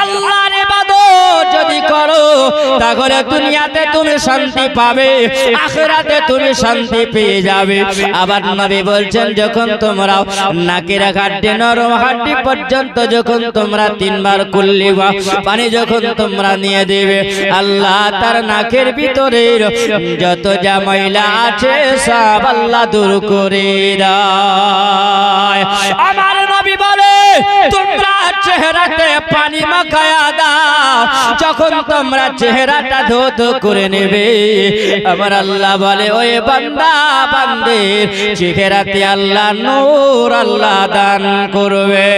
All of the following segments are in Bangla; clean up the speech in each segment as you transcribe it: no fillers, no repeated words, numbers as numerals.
আল্লাহর ইবাদত যদি করো তাহলে দুনিয়াতে তুমি শান্তি পাবে, আখিরাতে তুমি শান্তি পেয়ে যাবে। আবার নবী বলছেন যখন তোমরা নাকের হাড্ডি নরম হাড্ডি পর্যন্ত যখন তোমরা তিনবার কুল্লি পানি যখন তোমরা নিয়ে দেবে, আল্লাহ তার নাকের ভিতরের যত যা ময়লা আছে সব আল্লাহ দূর করে দেয়। আমার নবী বলে তোমরা চেহারাতে পানি মাখায়া দাও, যখন তোমরা চেহারাটা ধৌত করে নেবে, আমার আল্লাহ বলে ওই বান্দা বান্দির চেহারাতে আল্লাহ নূর আল্লাহ দান করবে।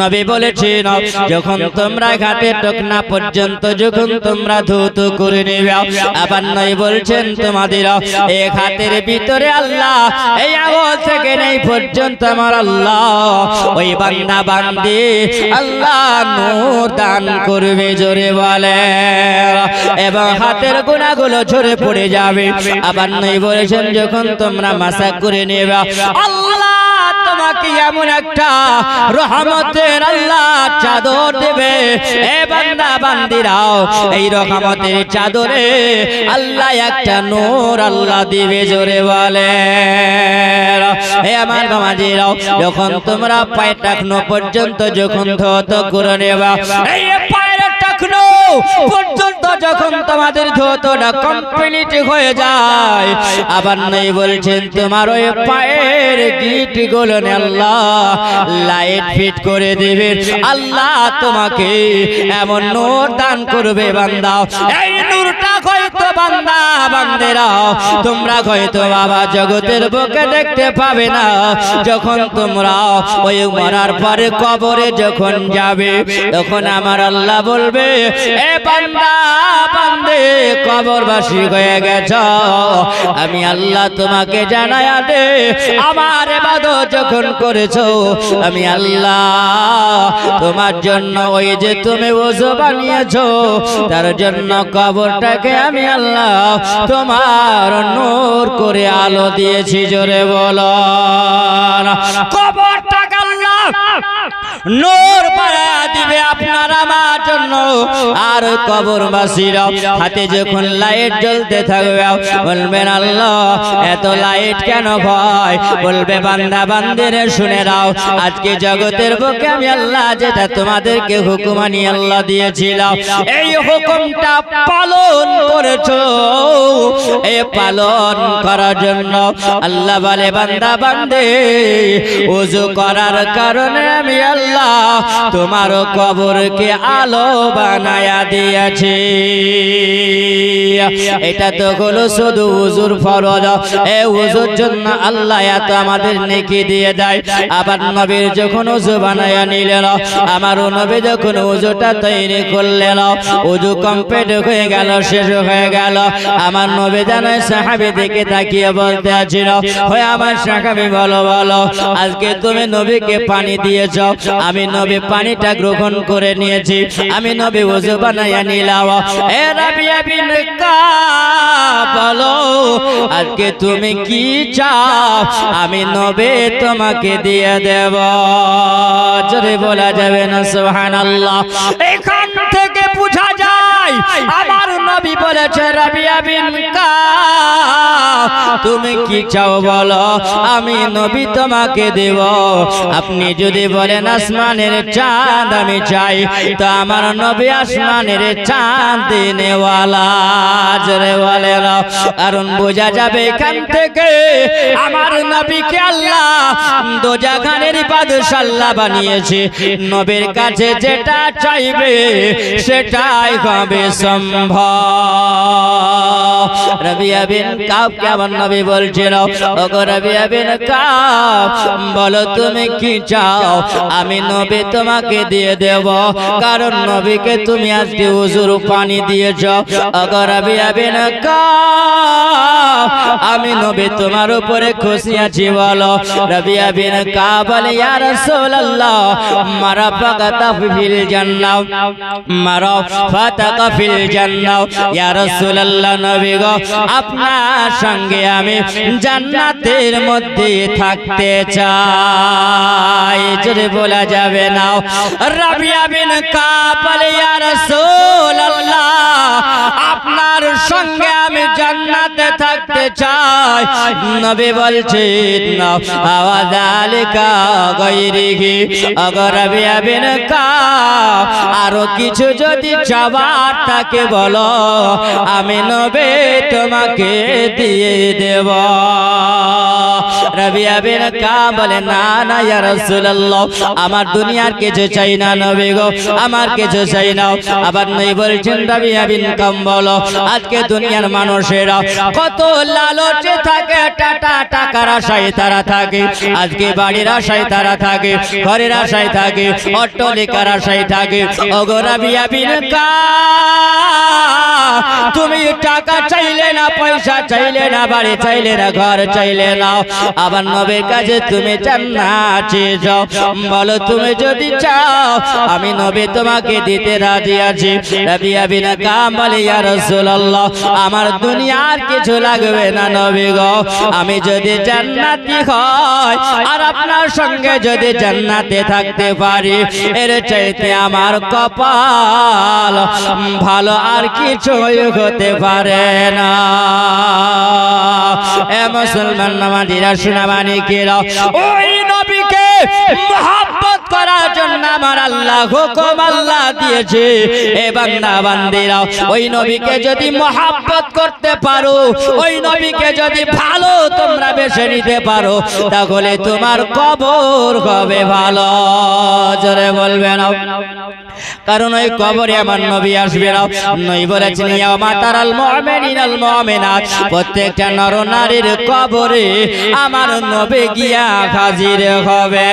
নবী বলেছেন যখন তোমরা ঘাটের টকনা পর্যন্ত যখন তোমরা ধৌত করে নেবে, আবার নবী বলছেন তোমাদের এই হাতের ভিতরে আল্লাহ এই আওয়াজ থেকে নেই পর্যন্ত আমার আল্লাহ ওই বান্দা বান্দি আল্লাহ নূর দান করবে, জোরে বলে, এবং হাতের গুনাহগুলো ঝরে পড়ে যাবে। আবার নবী বলেছেন যখন তোমরা মাসাজ করে নেবে, আল্লাহ তোমাকে এমন একটা রহমতের আল্লাহ চাদর দেবে, এ বান্দা বান্দিরাও এই রহমতের চাদরে আল্লাহ একটা নূর আল্লাহ দিবে, জোরে বলে। হে আমার বাবাজিরাও যখন তোমরা পায়ে টাকনো পর্যন্ত যখন ধৌত করে নেবা, এই পায়ের টাকনো পর্যন্ত যখন তোমাদের ধৌতটা কমপ্লিট হয়ে যায়, আবার নেই বলছেন তোমার ওই পায়ের গিট গুলো আল্লাহ লাইট ফিট করে দিবে, আল্লাহ তোমাকে এমন নূর দান করবে বান্দা, এই নূরটা হয়তো বান্দা বান্দেরা তোমরা হয়তো বাবা জগতের বুকে দেখতে পাবে না। যখন তোমরা ওই মরার পরে কবরে যখন যাবে, তখন আমার আল্লাহ বলবে এ বান্দা বান্দে কবরবাসী হয়ে গেছ, আমি আল্লাহ তোমাকে জানায়া দে আমার ইবাদত যখন করেছো আমি আল্লাহ তোমার জন্য ওই যে তুমি ওযু বানিয়েছো তার জন্য কবরটাকে আমি আল্লাহ তোমার নূর করে আলো দিয়েছি, জোরে বলো কবরটাকে আল্লাহ নূর বানায়া দিবে আপনার আমার জন্য। আর কবরবাসীরা হাতে যখন লাইট জ্বলতে থাকবে বলবেন আল্লাহ এত লাইট কেন ভয়, বলবে বান্দা বান্দিরে শুনে নাও, আজকে জগতের বুকে আমি আল্লাহ যেটা তোমাদেরকে হুকুম আনি আল্লাহ দিয়েছিলাম, এই হুকুমটা পালন করেছো, এই পালন করার জন্য আল্লাহ বলে বান্দা বান্দে ওযু করার কারণে আমি আল্লাহ তোমার কবরকে আলো বানায়া দিয়েছি। এটা তো হলো শুধু ওযুর ফরজ, এই ওযুর জন্য আল্লাহ এত আমাদের নেকি দিয়ে দেয়। আবার নবীর যখন ওযু বানায়া নিলেন, আমার নবী যখন ওযুটা তৈরি করলেন, ওযু কমপ্লিট হয়ে গেল, শেষ হয়ে গেল, আমার নবী জানে সাহাবী দিকে তাকিয়ে বলতে আছেন হয় আমার সাহাবী বলো বলো আজকে তুমি নবীকে পানি দিয়েছ, আমি নবী পানিটা গ্রহণ করে নিয়েছি, আমি নবী ওযু বানায়া নিলাম, এ রাবিয়া বিন কাব বলো আজকে তুমি কি চাও আমি নবী তোমাকে দিয়ে দেব, জোরে বলা যাবে না সুবহানাল্লাহ। এখান থেকে বোঝা যায় আমার নবী বলেছে রাবিয়া বিন কাব তুমি কি চাও বলো আমি নবী তোমাকে দেব। আপনি যদি বলেন আসমানের চাঁদ আমি চাই, তো আমার নবী আসমানের চাঁদ দেনেওয়ালা, জোরে বলে না, কারণ বোঝা যাবে এখান থেকে আমার নবীকে আল্লাহ দোজাখানের বাদশা আল্লাহ বানিয়েছে, নবীর কাছে যেটা চাইবে সেটাই হবে সম্ভব। রাবিয়া বিন কাব কেমন নবী বলছিল ওগো রাবিয়া বিন কাব বলো তুমি কি চাও আমি নবী তোমাকে দিয়ে দেব, কারণ নবীকে তুমি আজকে ওযুর পানি দিয়েছ। ওগো রাবিয়া বিন কাব আমি নবী তোমার উপরে খুশি আছি বলো। রাবিয়া বিন কাব বলে ইয়া রাসূলুল্লাহ মারাফাকাতা ফিল জান্নাহ মারাফাতাকা ফিল জান্নাহ ইয়া রাসূলুল্লাহ নবী গো আপনার সঙ্গে আমি জান্নাতের মধ্যে থাকতে চাই জোরে বলা যাবে না রাবিয়া বিন কাব বলে ইয়া রাসূলুল্লাহ আপনার সঙ্গে আমি জান্নাতে থাকতে চাই নবী বলছেন আওয়াযালিকা গায়রিহি আগর রাবিয়া বিন কাব আরো কিছু যদি চাওয়ার থাকে বলো আমি নবী তোমাকে দিয়ে দেব রাবিয়া বিন কাব বলে না না ইয়া রাসূলুল্লাহ আমার দুনিয়ার কিছু চাই না নবী গো আমার কিছু চাই না আবার নবী বলছেন রাবিয়া বিন কাব বলো আজকে দুনিয়ার মানুষেরা কত লালচে থাকে টাকার আশায় তারা থাকে আজকে বাড়ির আশায় তারা থাকে ঘরের আশায় থাকে অট্টালিকার আশায় থাকে ওগো রাবিয়া বিন কাব তুমি টাকা চাইলে না পয়সা চাইলে না বাড়ি চাইলে না ঘর চাইলে না আবার নবীর কাছে তুমি জান্নাত চাও বলো তুমি যদি চাও আমি নবী তোমাকে দিতে রাজি আছি রাবিয়া বিন কাব বলে ইয়া রাসূলুল্লাহ আমার দুনিয়ার কিছু লাগবে না নবী গো আমি যদি জান্নাতি হই আর আপনার সঙ্গে যদি জান্নাতে থাকতে পারি এর চাইতে আমার কপাল ভালো আর কিছু হতে পারে না এ মুসলমান নামাজিরা শুনাবানি কেরা ওই নবীকে মহব্বত করার জন্য আমার আল্লাহ হুকুম আল্লাহ দিয়েছে এ বান্দা বান্দিরা ওই নবীকে যদি মহব্বত করতে পারো ওই নবীকে যদি ভালো তোমরা বেছে নিতে পারো তাহলে তোমার কবর হবে ভালো জোরে বলবে না কারণ ওই কবরে আমার নবী আসবে না নবী বলেছেন ইয়া মাতারাল মুমিনিনাল মুমিনাত প্রত্যেকটা নর নারীর কবরে আমার নবী গিয়া হাজির হবে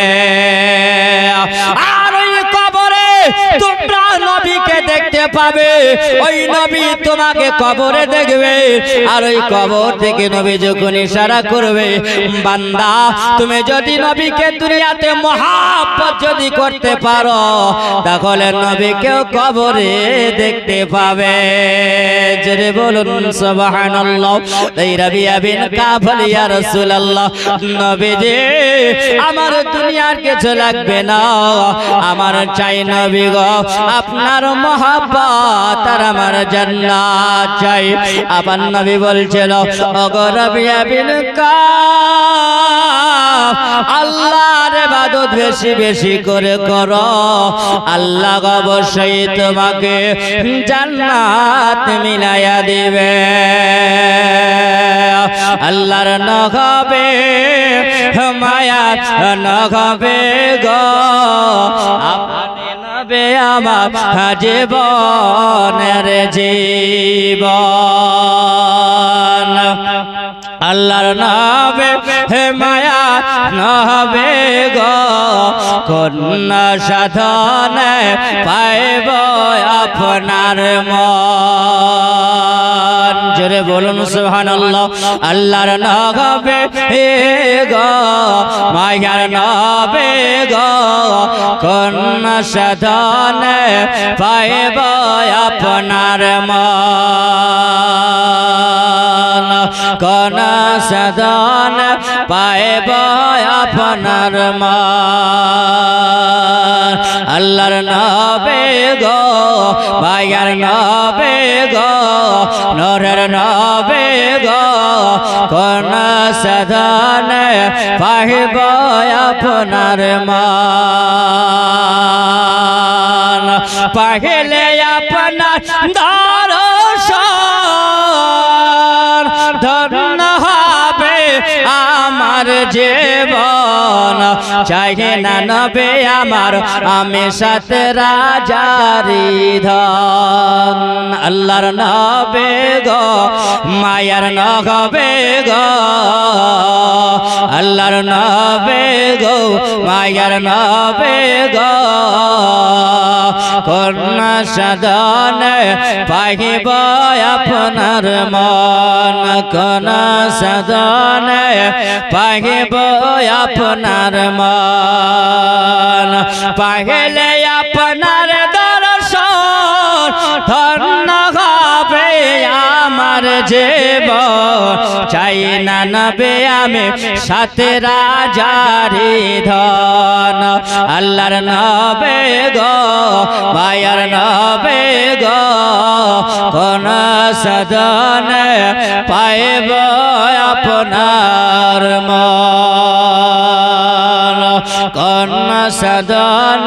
আর ওই কবরে তোমরা নবীকে দেখতে পাবে ওই নবী তোমাকে কবরে দেখবে আর ওই কবর থেকে নবী যখন ইশারা করবে বান্দা তুমি যদি নবীকে দুনিয়াতে মহব্বত যদি করতে পারো তাহলে নবীকেও কবরে দেখতে পাবে জোরে বলুন সুবহানাল্লাহ এই রাবিয়া বিন কাব বলে ইয়া রাসূলুল্লাহ নবীজি আমার দুনিয়ার কিছু লাগবে না আমার চাই নবী গো আপনার মহব্বত আর আমার জান্নাত চাই আবার নবী বলছিল ওগো রাবিয়া বিন কাব আল্লাহর ইবাদত বেশি বেশি করে করো আল্লাহ অবশ্যই তোমাকে জান্নাত মিলায়া দিবে আল্লাহর নহবে মায়া নহবে গো আপনি নবে আমার জীবনের জীবন আল্লাহর নবে হে মায়া নহবে গো কোন সাধনে পাইব আপনার মন জোরে বলুন সুবহানাল্লাহ আল্লাহর নহবে হে গো মায়ার নহবে গো কোন সাধনে পাইব আপনার মন কোন সাধন পাইব আপনার মন আল্লাহর নবে গো মায়ার নবে গো নূরের নবে গো কোন সাধন পাইব আপনার মন পাইলে আপনার দর্শন ধন্য হবে আমার জীবন চাই না নবে আমার আমি সাথে রাজারি ধন আল্লাহর নবে গো মায়ার নহবে গো আল্লাহর নবে গো মায়ার নবে গো কোন সাধনে পাইব আপনার মন কোন সাধনে পাইব আপনার মন পাইলে আপনার দর্শন ধন্য জীবন চাই না নবে আমি সাথে রাজারি ধন আল্লাহর নবে গো মায়ার নবে গো কোন সদন পাইব আপনার মন কোন সদন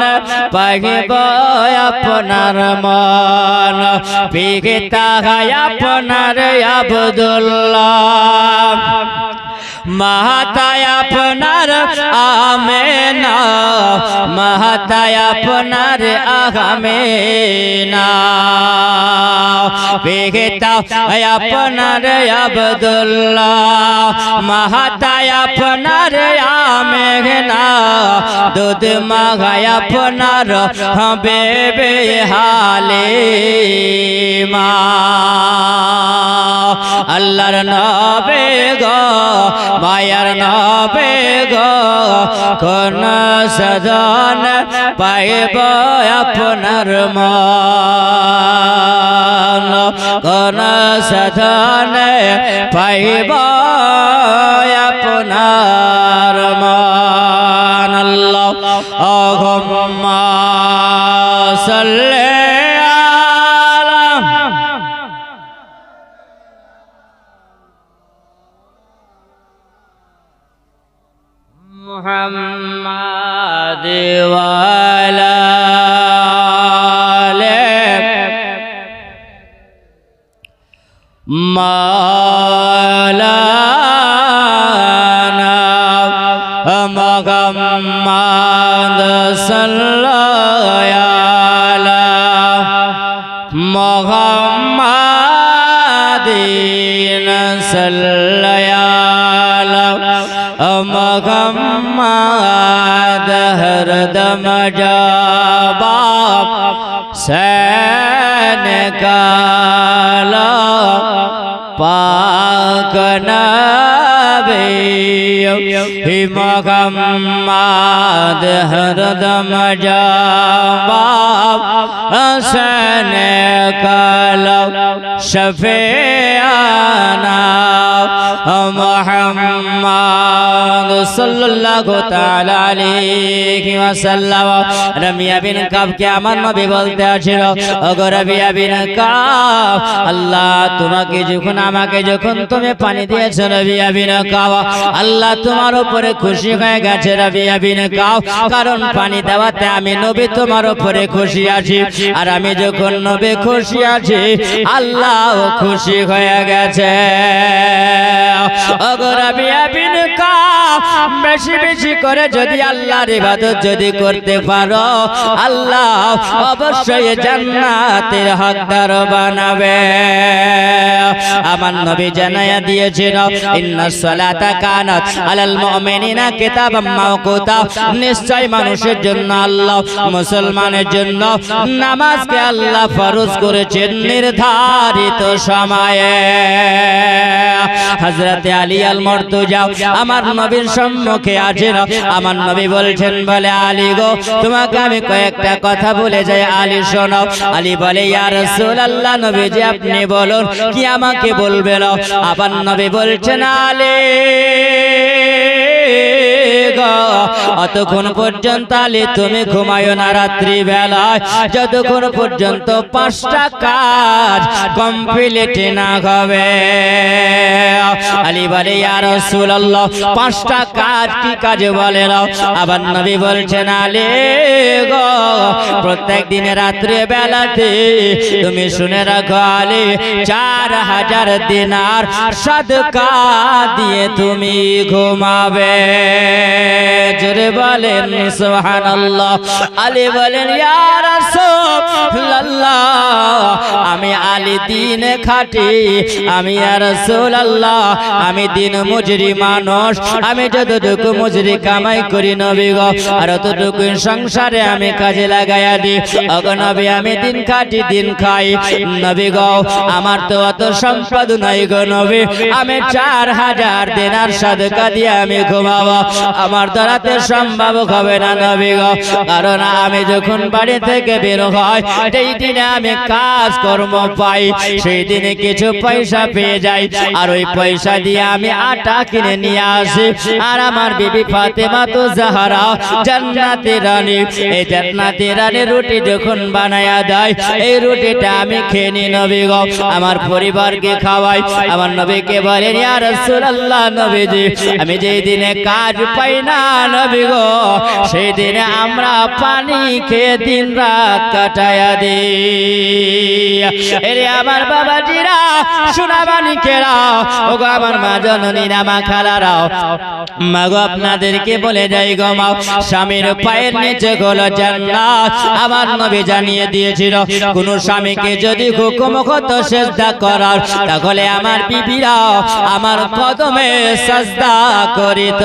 পাইব আপনার মন পিতা আপনার আব্দুল্লাহ মাতায় আপনার আমেনা মাতায় আপনার আমেনা পিতা আপনার আব্দুল্লাহ মাতায় আপনার আমেনা দুধ মাগায় আপনার বেবে হালিমা আল্লাহর নবে গো মায়ার নবে গো কোন সদন পাইব আপনার মন কোন সদন পাইব আপনার মন আল্লাহুম্মা সাল্লি محمد وعلى آله مولانا محمد صلى على محمد صلى على محمد हरदम जवाब सैन काला पाक नबी محمد हरदम जवाब सैन काला शफीआना محمد সাল্লাল্লাহু তাআলা আলাইহি ওয়াসাল্লাম রাবিয়া বিন কাবকে আমার নবী বলতে আছিল ওগো রাবিয়া বিন কাব আল্লাহ তোমাকে যখন আমাকে যখন তুমি পানি দিয়েছো রাবিয়া বিন কাব আল্লাহ তোমার উপরে খুশি হয়ে গেছে রাবিয়া বিন কাব কারণ পানি দেওয়াতে আমি নবী তোমার উপরে খুশি আছি আর আমি যখন নবী খুশি আছি আল্লাহ খুশি হয়ে গেছে ওগো রাবিয়া বিন কাব বেশি বেশি করে যদি আল্লাহর ইবাদত যদি করতে পারো আল্লাহ অবশ্যই জান্নাতের হকদার বানাবে আমার নবী জানায়া দিয়েছেন ইন্নাস সালাতা কানাত আলাল মুমিনিনা কিতাবাম মাওকুতা নিশ্চয় মানুষের জন্য আল্লাহ মুসলমানের জন্য নামাজকে আল্লাহ ফরজ করেছেন নির্ধারিত সময়ে হযরত আলী আল মুরতজা আমার নবীর সম্মুখে আছেন আমার নবী বলছেন বলে আলী গো তোমাকে আমি কয়েকটা কথা বলে যাই আলী শোনো আলী বলে ইয়া রাসূলুল্লাহ নবীজি আপনি বলুন কি আমাকে বলবেন আবার নবী বলছেন আলী অতক্ষণ পর্যন্ত আলী তুমি ঘুমায়ো না রাত্রি বেলায় যতক্ষণ পর্যন্ত 5টা কাজ কমপ্লিট না হবে আলী বলে ইয়া রাসূলুল্লাহ 5টা কাজ কি কাজ বলেন আবার নবী বলছেন আলী গো প্রত্যেক দিন রাত্রি বেলাতে তুমি শুনে রাখো আলী 4000 দিনার সাদকা দিয়ে তুমি ঘুমাবে জোরে বলেন সুবহানাল্লাহ আলী বলেন ইয়া রাসূলুল্লাহ আমি আলী দিন খাটি আমি ইয়া রাসূলুল্লাহ আমি দিন মজুরি মানুষ আমি যতটুকু মজুরি কামাই করি নবী গো আর ততটুকু সংসারে আমি কাজে লাগায়া দি। ওগো নবী আমি দিন কাটি দিন খাই, নবী গো আমার তো অত সম্পদ নাই গো নবী, আমি 4000 দিনার সাদকা দিয়ে আমি ঘুমাবো, আমার দ্বারাতে সম্ভব হবে না নবী গো। কারণ আমি যখন বাড়ি থেকে বের হই সেই দিনে আমি কাজ কর্ম পাই, সেই দিনে কিছু পয়সা পেয়ে যাই, আর ওই পয়সা দিয়ে আমি আটা কিনে নিয়ে আসি। আর আমার বিবি ফাতেমা তো জাহরা জান্নাতের রানী, এই জান্নাতের রানী রুটি যখন বানায়া দেয় এই রুটিটা আমি খেয়ে নি নবী গো, আমার পরিবারকে খাওয়াই। আমার নবীকে বলেন ইয়া রাসূলুল্লাহ নবীজি আমি যেই দিনে কাজ পাই না নবী গো সেই দিনে আমরা পানি খেয়ে দিন রাত কাটায়া দিই। এরে আমার বাবাজিরা সোনামানিকেরা, ওগো আমার মা জননীরা মা খালারাও, মাগো আপনাদেরকে বলে যাই গো মা, স্বামীর পায়ের নিচে হলো জান্নাত। আমার নবী জানিয়ে দিয়েছিল কোন স্বামীকে যদি হুকুম হতো সিজদা করার, তাহলে আমার বিবিরা আমার কদমে সিজদা করিত।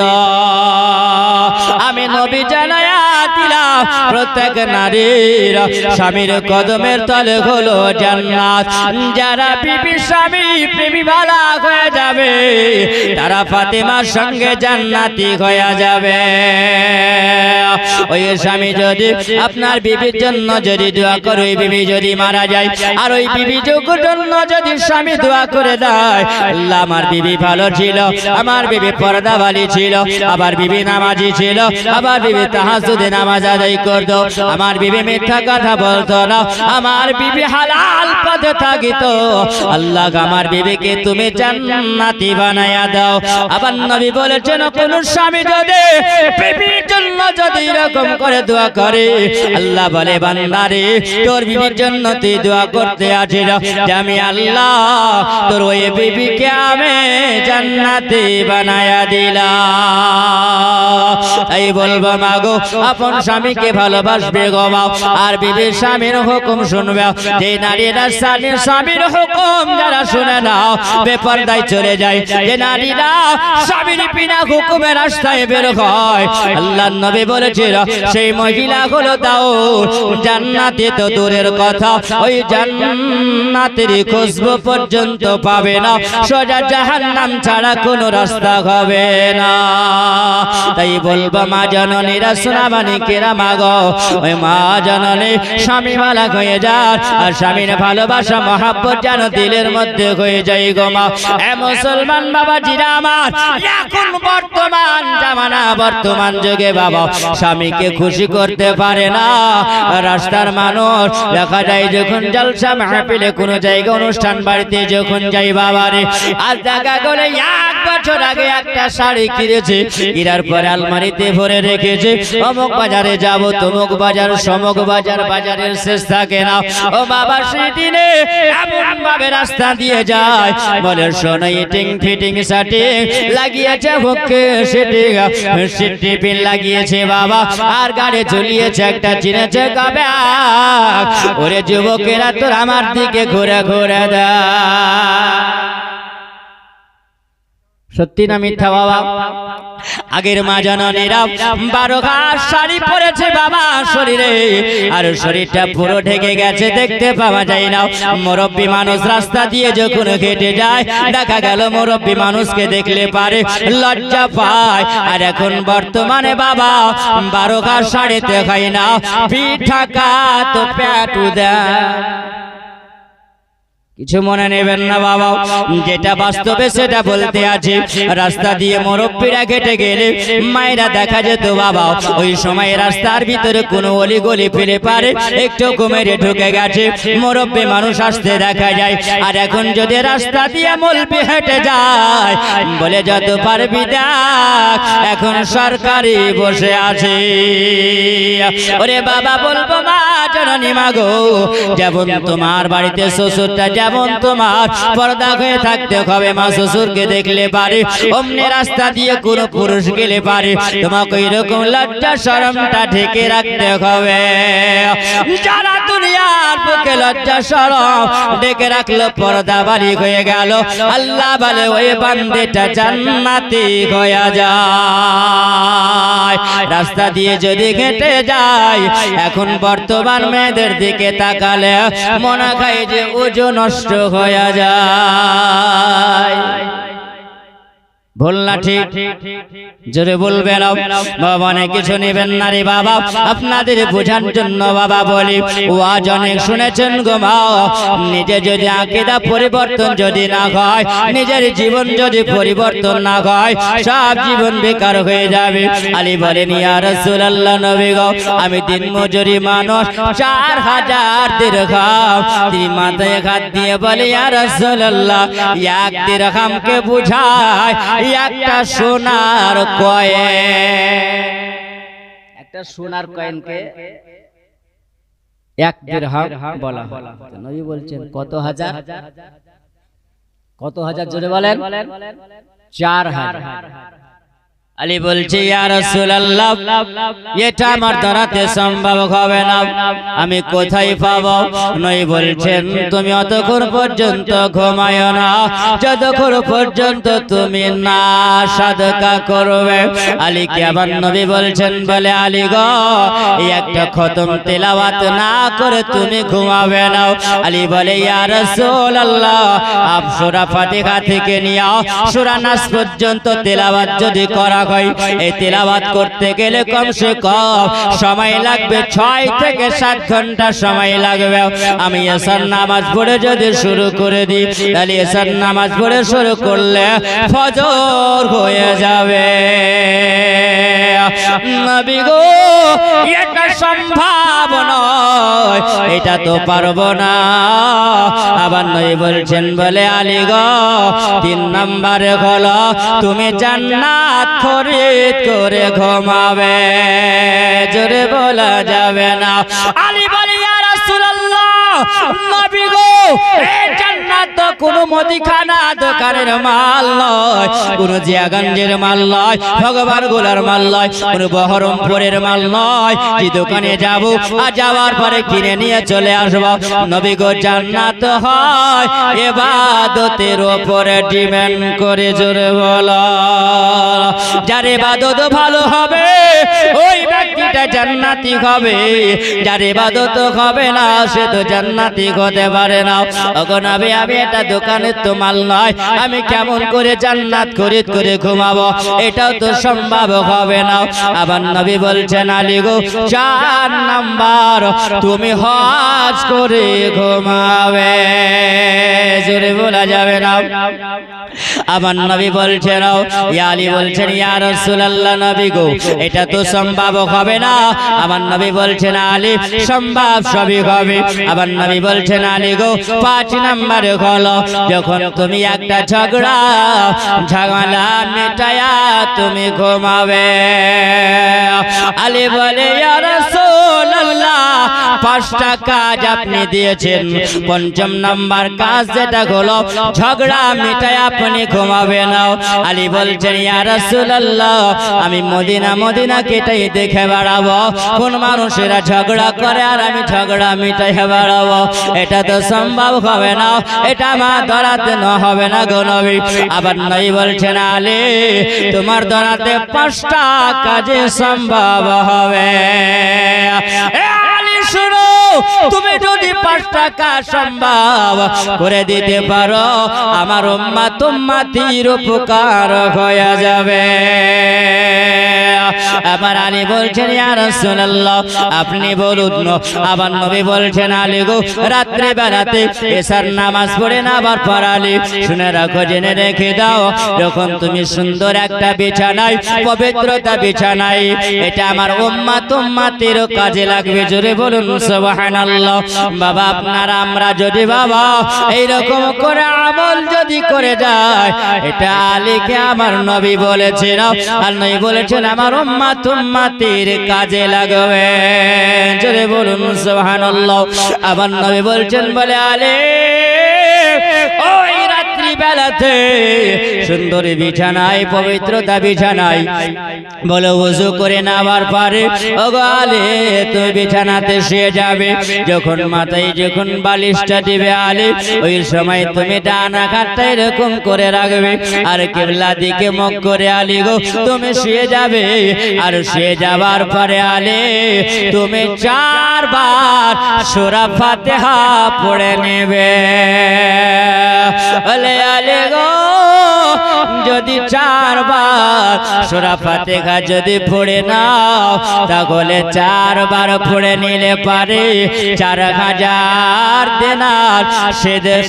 আমি নবী জানায়া দিলাম প্রত্যেক নারীর স্বামীর কদমের তলে হলো জান্নাত। যারা বিবি স্বামী প্রেমী ভালা হয়ে যাবে তারা ফাতেমার সঙ্গে জান্নাতি হয়ে যাবে। ওই স্বামী যদি আপনার বিবির জন্য যদি দোয়া করে, ওই বিবি যদি মারা যায় আর ওই বিবি জন্য যদি স্বামী দোয়া করে দেয়, আল্লাহ আমার বিবি ভালো ছিল, আমার বিবি পর্দাওয়ালি ছিল, আবার বিবি নামাজি ছিল, আবার বিবি তাহাজ্জুদে নামাজ আদায় করত, আমার বিবি মিথ্যা কথা বলতো না, আমার বিবি হালাল পথে থাকিত, আল্লাহ আমার বিবিকে তুমি জান্নাতি বানায়া দাও। আবার নবী বলেছেন কোন স্বামী যদি বিবির জন্য যদি এরকম করে দোয়া করে, আল্লাহ বলে বান্দারে তোর বিবির জন্য তুই দোয়া করতে আছিস, যে আমি আল্লাহ তোর ওই বিবিকে আমি জান্নাতি বানায়া দিলাম। তাই বলবো মাগো আপন স্বামীকে ভালোবাসবে গো মা, আর বিবির স্বামীর হুকুম শুনবে। যে নারীরা স্বামীর হুকুম যারা শুনে না বেপরদায় চলে যায়, যে নারীরা স্বামীর বিনা হুকুমের রাস্তায় বের হয়, আল্লাহর নবী বলেছিল সেই মহিলা হলো দাও জান্নাতে তো দূরের কথা ওই জান্নাতের খুশবু পর্যন্ত পাবে না, সোজা জাহান্নাম ছাড়া কোনো রাস্তা হবে না। তাই বলবো মা জননীরা সোনামানিকেরা মাগো, ওই মা জননী স্বামী ভালো হয়ে যান, আর স্বামীর ভালোবাসা মহাব্বত যেন দিলের মধ্যে হয়ে যায় গো মা। এ মুসলমান বাবাজিরা আমার, এখন বর্তমান জামানা বর্তমান যুগে বাবা স্বামীকে খুশি করতে পারে না। রাস্তার মানুষ দেখা যায় যখন জলসা মাহফিলে কোনো জায়গা অনুষ্ঠান বাড়িতে যখন যাই বাবারে, আজ দেখা গেলে 1 বছর আগে একটা শাড়ি কিনেছে, কিনার পরে আলমারিতে ভরে রেখেছে, অমুক বাজারে যাব তমুক বাজার সমুক বাজার, বাজারের শেষ থাকে না। ও বাবা সেই দিনে এমন ভাবে রাস্তা দিয়ে যায়, বলে শোনো ইটিং ফিটিং শাটিং লাগিয়েছে, হুকে সেটিং সিটি পিন লাগিয়েছে বাবা, আর গাড়ি ঝুলিয়েছে একটা চিনেছে কবে। ওরে যুবকেরা তোর আমার দিকে ঘুরে ঘুরে দেয়, সত্যি না মিথ্যা বাবা? আগের মা জননীরা 12 ঘাস শাড়ি পরেছে বাবা শরীরে, আর শরীরটা পুরো ঢেকে গেছে, দেখতে পাওয়া যায় না। মুরব্বী মানুষ রাস্তা দিয়ে যখন হেঁটে যায় দেখা গেল মুরব্বী মানুষকে দেখলে পারে লজ্জা পায়। আর এখন বর্তমানে বাবা 12 ঘাস শাড়িতে খায় না, পিঠা কা তো পেটু দেয়। কিছু মনে নেবেন না বাবা, যেটা বাস্তবে সেটা বলতে আছে। রাস্তা দিয়ে মুরব্বীরা হেঁটে গেলে মায়েরা দেখা যেত বাবা ওই সময় রাস্তার ভিতরে কোনো অলি গলি ফিরে পারে একটু ঘুমেরে ঢুকে গেছে, মুরব্বী মানুষ আসতে দেখা যায়। আর এখন যদি রাস্তা দিয়ে মুলবি হেঁটে যায় বলে যত পারবি দেখ এখন সরকারি বসে আছে। ওরে বাবা বলবো মা জননী মাগো, যেমন তোমার বাড়িতে শ্বশুরটা যেমন তোমার পর্দা হয়ে থাকতে হবে, মা শ্বশুরকে দেখলে পারে, অমনি রাস্তা দিয়ে কোনো পুরুষ গেলে পারে, তোমাকে এরকম লজ্জা শরমটা ঢেকে রাখতে হবে। যারা দুনিয়ার বুকে লজ্জা শরম ঢেকে রাখলো, পর্দা বাড়ি হয়ে গেল, আল্লাহ বলে ওই বান্দিটা জান্নাতি হয়ে যায়। রাস্তা দিয়ে যদি হেঁটে যায়, এখন বর্তমান মেয়েদের দিকে তাকালে মনে হয় যে ওজন নষ্ট হয়ে যায়। ভুল না ঠিক? জোরে বলবেন বাবা। অনেক কিছু নেবেন না রে বাবা, আপনাদের বোঝার জন্য বাবা বলি। ওয়াজ অনেক শুনেছেন গো মা, নিজে যদি আকীদা পরিবর্তন যদি না হয়, নিজের জীবন যদি পরিবর্তন না হয়, সব জীবন বেকার হয়ে যাবে। আলী বলেন ইয়া রাসূলুল্লাহ, নবী গো আমি দিন মজুরি মানুষ, 4000 দিরহাম। তিনি মাথায় হাত দিয়ে বলে ইয়া রাসূলুল্লাহ, এক দিরহামকে বুঝায় একটা সোনার কয়েন। একটা সোনার কয়েনকে এক দিরহাম বলা হয়। নবী বলছেন কত হাজার? কত হাজার? জোরে বলেন। 4000। আলী বলছে ইয়া রাসূলুল্লাহ, এটা আমার দ্বারাতে সম্ভব হবে না, আমি কোথায় পাবো? নবী বলছেন তুমি অতক্ষণ পর্যন্ত ঘুমায়ো না যতক্ষণ পর্যন্ত তুমি না সাদকা করবে। আলীকে আবার নবী বলছেন বলে আলী গো, এই একটা খতম তেলাওয়াত না করে তুমি ঘুমাবে না। আলী বলে ইয়া রাসূলুল্লাহ, আপ সূরা ফাতিহা থেকে নিয়ে সূরা নাস পর্যন্ত তেলাওয়াত যদি করা হয়, এই তেলাওয়াত করতে গেলে কমসে কম সময় লাগবে 6 থেকে 7 ঘন্টা সময় লাগবে। আমি এশার নামাজ পড়ে যদি শুরু করে দিই, তাহলে এশার নামাজ পড়ে শুরু করলে ফজর হয়ে যাবে। নবী গো এটা সম্ভব নয়, এটা তো পারবো না। আবার নবী বলছেন বলে আলী গো, 3 নম্বরে হলো তুমি জান্নাত খরিদ করে ঘুমাবে। জোরে বলা যাবে না। আলী বলে ইয়া রাসূলুল্লাহ, নবী গো এই জান্নাত তো কোনো মুদিখানা দোকানের মাল নয়, কোনো জিয়াগঞ্জের মাল নয়, ভগবান গোলার মাল নয়, কোনো বহরমপুরের মাল নয় যে দোকানে যাব আর যাওয়ার পরে কিনে নিয়ে চলে আসব। নবী গো জান্নাত হয় ইবাদতের উপরে ডিপেন্ড করে। জোরে বলা, যার ইবাদত ভালো হবে ওই ব্যক্তিটা জান্নাতি হবে, যার ইবাদত হবে না সে তো জান্নাতি হতে পারে না। ওগো নবী আমি এটা দোকানের তো মাল নয়, আমি কেমন করে জান্নাত খরিদ করে ঘুমাবো? এটাও তো সম্ভব হবে না। আবার নবী বলছেন আলী গো 4 নাম্বার তুমি হজ করে ঘুমাবে। জোরে বলা যাবে না। আবার নবী বলছেন ইয়া আলী বলছেন ইয়া রাসূলুল্লাহ, নবী গো এটা তো সম্ভব হবে না। আবার নবী বলছেন আলী সম্ভব সবই হবে। আবার নবী বলছেন আলী গো 5 নম্বরে হলো যখন তুমি একটা ঝগড়া মেটায়া তুমি ঘুমাবে। আলী বলে ইয়া রাসূলুল্লাহ 5টা কাজ আপনি দিয়েছেন, 5ম নাম্বার কাজ যেটা হলো ঝগড়া মেটায়া আপনি ঘুমাবে না। আলী বলছেন ইয়া রাসূলুল্লাহ আমি মদিনা কেটাই দেখে বেড়াবো, কোন মানুষেরা ঝগড়া করে আর আমি ঝগড়া মিটাই বেড়াবো, এটা তো সম্ভব হবে না, এটা আমার দ্বারাতে না হবে না গো নবী। আবার নবী বলছেন আলী তোমার দ্বারাতে 5টা কাজে সম্ভব হবে। শুনো, তুমি যদি 5টা কাজ সম্ভব করে দিতে পারো, আমার উম্মত উম্মতির উপকার হয়ে যাবে। আবার আলী বলছেন ইয়া রাসূলুল্লাহ আপনি বলুন। আবার নবী বলছেন আলী গো রাত্রে বেলাতে এশার নামাজ পড়ে না আবার পড়ালি, শুনে রাখো জেনে রেখে দাও, যখন তুমি সুন্দর একটা বিছানায় পবিত্রতা বিছানায়, এটা আমার উম্মত উম্মতির কাজে লাগবে। জোরে বলুন সুবহানাল্লাহ। বাবা আপনারা আমরা যদি বাবা এইরকম করে আমল যদি করে যায়, এটা আলীকে আমার নবী বলেছেন, আর নবী বলেছেন আমার উম্মত উম্মতির কাজে লাগবে। জোরে বলুন সুবহানাল্লাহ। আবার নবী বলছেন বলে আলী ওই রাত্রি বেলাতে সুন্দর বিছানায় পবিত্রতা বিছানায় বলো ওযু করে নামার পরে ওগো আলী তুমি বিছানাতে শুয়ে যাবে যখন মাথায় যখন বালিশটা দিবে আলী ওই সময় তুমি ডান হাতটা এরকম করে রাখবে আর কিবলা দিকে মুখ করে আলী গো তুমি শুয়ে যাবে আর শুয়ে যাবার পরে আলী তুমি 4 বার সূরা ফাতিহা পড়ে নেবে আলে আলে গো যদি 4 বার সূরা ফাতিহা যদি পড়ে নাও তাহলে 4 বার পড়ে নিলে পারে 4000 দিনার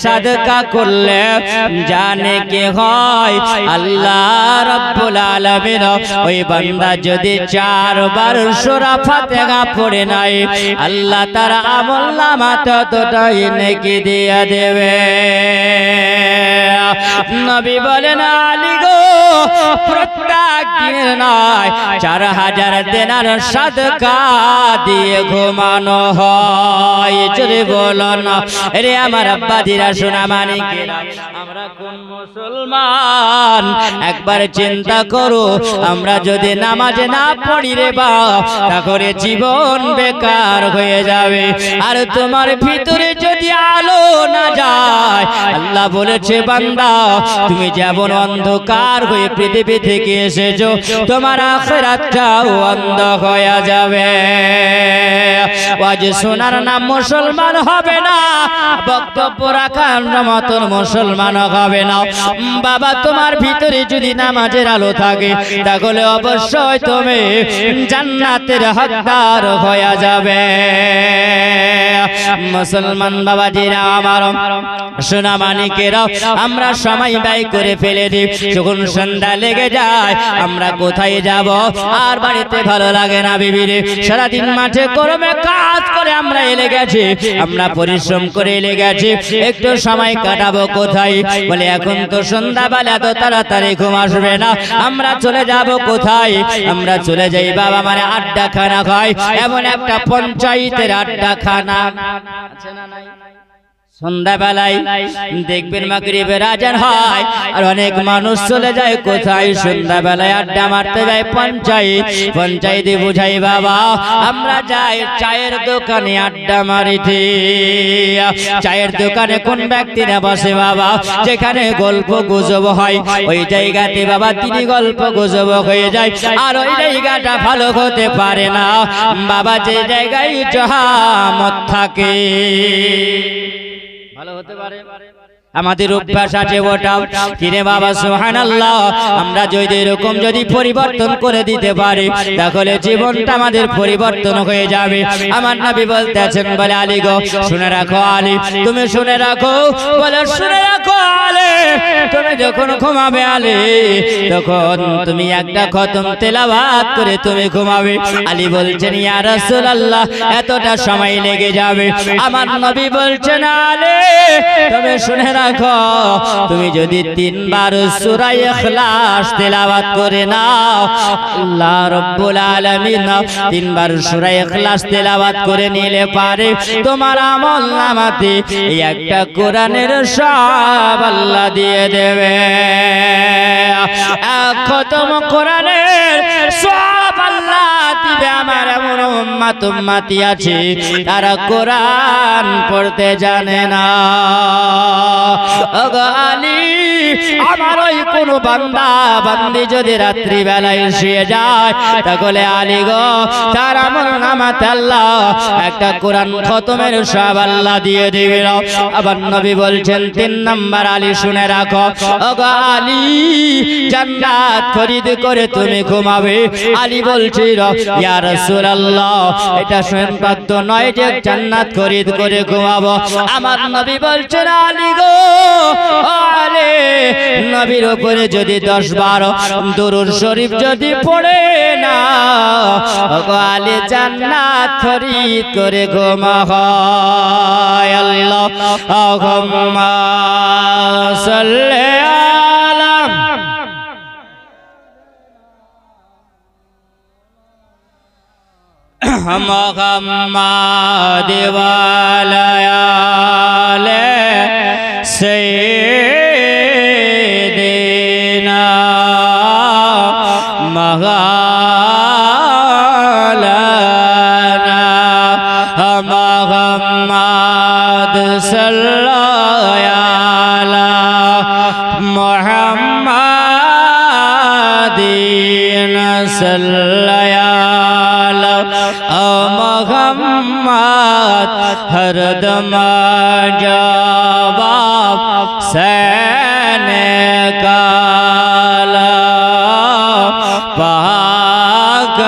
সাদকা করলে জানে কি হয় আল্লাহ রাব্বুল আলামিন ওই বান্দা যদি 4 বার সূরা ফাতিহা পড়ে নাই আল্লাহ তার আমলনামাতে ততটাই নেকি দিয়ে দেবে নবী বলেন আলী গো প্রত্যেক দিন নয় 4000 দিনার সাদকা দিয়ে ঘুমানো হয় চলে বলো না রে আমার আব্বাজিরা সোনা মানিকেরা আমরা কোন মুসলমান একবার চিন্তা করো আমরা যদি নামাজ না পড়ি রে বাপ তাহলে জীবন বেকার হয়ে যাবে আর তোমার ভিতরে যদি আলো না যায় আল্লাহ বলেছে বান্দা তুমি যেমন অন্ধকার হয়ে পৃথিবী থেকে এসেছো তোমার আখিরাতটাও অন্ধ হয়ে যাবে আজ সোনার নাম মুসলমান হবে না বক্তব্য রাখার মতন মুসলমান হবে না বাবা তোমার ভিতরে যদি নামাজের আলো থাকে তাহলে অবশ্যই তুমি জান্নাতের হকদার হয়ে যাবে মুসলমান বাবাজিরা আমার সোনা মানিকেরা আমরা সময় ব্যয় করে ফেলে দিই যখন সন্ধ্যা লেগে যায় আমরা কোথায় যাব আর বাড়িতে ভালো লাগে না বিবিরে সারাদিন মাঠে কর্মে কাজ করে আমরা এলে গেছি আমরা পরিশ্রম করে এলে গেছি একটু সময় কাটাবো কোথায় বলে এখন তো সন্ধ্যাবেলা তো তাড়াতাড়ি ঘুম আসবে না আমরা চলে যাব কোথায় আমরা চলে যাই বাবা মানে আড্ডা খানা খাই এমন একটা পঞ্চায়েতের আড্ডা খানা আছে না নাই সন্ধ্যাবেলায় দেখবেন মাগরিবের আজান হয় আর অনেক মানুষ চলে যায় কোথায় সন্ধ্যাবেলায় আড্ডা মারতে যায় পঞ্চায়েতে বুঝাই বাবা আমরা যাই চায়ের দোকানে আড্ডা মারিতে চায়ের দোকানে কোন ব্যক্তিরা বসে বাবা যেখানে গল্প গুজব হয় ওই জায়গাতে বাবা তিনি গল্প গুজব হয়ে যায় আর ওই জায়গাটা ভালো হতে পারে না বাবা যে জায়গায় জহামত থাকে ভালো হতে পারে আমাদের অভ্যাস আছে ওটাও কিরে বাবা সুবহানাল্লাহ আমরা যদি এরকম যদি পরিবর্তন করে দিতে পারি তাহলে জীবনটা আমাদের পরিবর্তন হয়ে যাবে আমার নবী বলতেছেন বলে আলী গো শুনে রাখো আলী তুমি শুনে রাখো বলে শুনে রাখো আলী তুমি যখন ঘুমাবে আলী তখন তুমি একটা খতম তেলাওয়াত করে তুমি ঘুমাবে আলী বলছেন ইয়া রাসূলুল্লাহ এতটা সময় লেগে যাবে আমার নবী বলছেন আলী তুমি শুনে রাখো তুমি যদি 3 বার সূরা ইখলাস তেলাওয়াত করে নাও আল্লাহ রাব্বুল আলামিন 3 বার সূরা ইখলাস তেলাওয়াত করে নিলে পারে তোমার আমলনামাতে একটা কোরআনের সওয়াব আল্লাহ দিয়ে দেবে খতম কোরআনের সওয়াব আল্লাহ দিবে আমার এমন উম্মতি আছে তারা কোরআন পড়তে জানে না ওগো আলী আমার ওই কোন বান্দা বান্দি যদি রাত্রি বেলায় শুয়ে যায় তাহলে আলী গো তার আমলনামাতে আল্লাহ একটা কোরআন খতমের সওয়াব আল্লাহ দিয়ে দিবেন আবার নবী বলছেন 3 নাম্বার আলী শুনে রাখো ওগো আলী জান্নাত খরিদ করে তুমি ঘুমাবে আলী বলছিল ইয়া রাসূলুল্লাহ এটা শুনপাত্য নয় যে জান্নাত খরিদ করে ঘুমাবো আমার নবী বলছেন আলী গো আলী নবীর উপরে যদি 10-12 দুরূদ শরীফ যদি পড়ে না ওগো আলী জান্নাত খরিদ করে ঘুমাও আল্লাহুম্মা সাল্লি আলা মুহাম্মাদ ওয়া আলা আলি सल्लल्लाहु मोहम्मद हरदम जवाब सैने काला पाक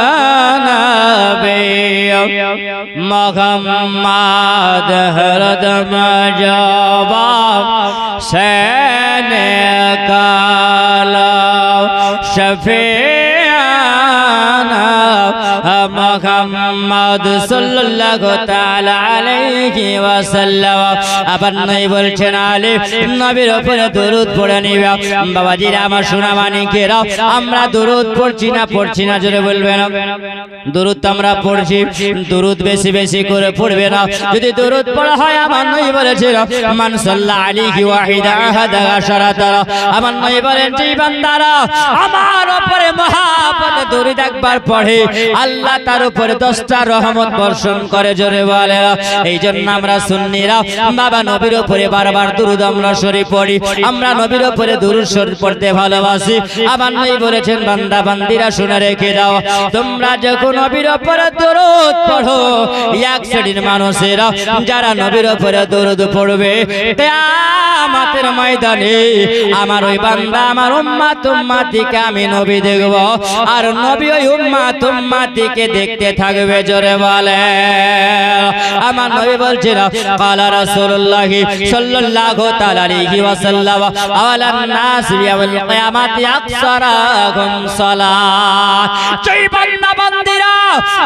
नबी मोहम्मद हरदम जवाब सैने काला शफीआना मोहम्मद सल्लल्लाहु ताआला আলাইহি ওয়াসাল্লাম। আবার নবী বলছেন আলী নবীর উপরে দরুদ পড়ে নিবে। বাবাজিরা আমার সোনা মানিকেরা, আমরা দরুদ পড়ছি না জোরে বলবেন। দরুদ তো আমরা পড়ছি, দরুদ বেশি বেশি করে পড়বে না। যদি দরুদ পড়া হয় আমার নবী বলেছেন মান সাল্লা আলাইহি ওয়াহিদা আহাদা আশারাতা। আমার নবী বলেন যে বান্দারা আমার উপরে মহব্বত দরুদ একবার পড়ে আল্লাহ তার উপরে 10টা রহমত বর্ষণ করে জোরে বলে। এই জন্য আমরা সুন্নিরা বাবা নবীর উপরে বারবার দুরূদ আমরা শরীফ পড়ি, আমরা নবীর উপরে দুরূদ শরীফ পড়তে ভালোবাসি। আমার নবী বলেছেন বান্দা বান্দিরা শুনে রেখে দাও, তোমরা যখন নবীর উপরে দুরূদ পড়ো এক শ্রেণীর মানুষেরা যারা নবীর উপরে দুরূদ পড়বে কিয়ামতের ময়দানে আমার ওই বান্দা আমার উম্মত উম্মতিকে আমি নবী দেখব আর নবী ওই উম্মত উম্মতিকে দেখতে থাকবে জোরে বলে। আমার নবী বলছেন ক্বালা রাসূলুল্লাহ সাল্লাল্লাহু তাআলা আলাইহি ওয়াসাল্লাম আওয়ালান নাস ইয়াউল কিয়ামাতি আকসারাহুম সালাত। যেই বান্দা বান্দিরা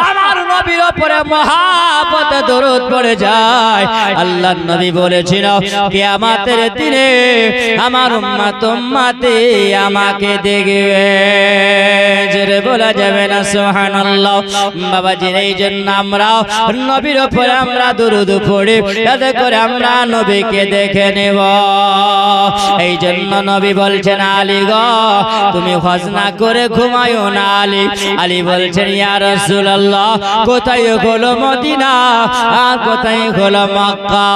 আমার নবীর উপরে মহব্বত দরুদ পড়ে যায় আল্লাহর নবী বলেছেন কিয়ামতের দিনে আমার উম্মত উম্মতি আমাকে দেখবে জোরে বলা যাবে না সুবহানাল্লাহ। বাবাজি এই জন্য আমরা নবীর উপরে আমরা দুরূদ পড়ি যাতে করে আমরা নবীকে দেখে নেব। এই জন্য নবী বলছেন আলী গো তুমি হজ না করে ঘুমায়ো না। আলী বলছেন ইয়া রাসূলুল্লাহ কোথায় হলো মদিনা আর কোথায় হলো মক্কা?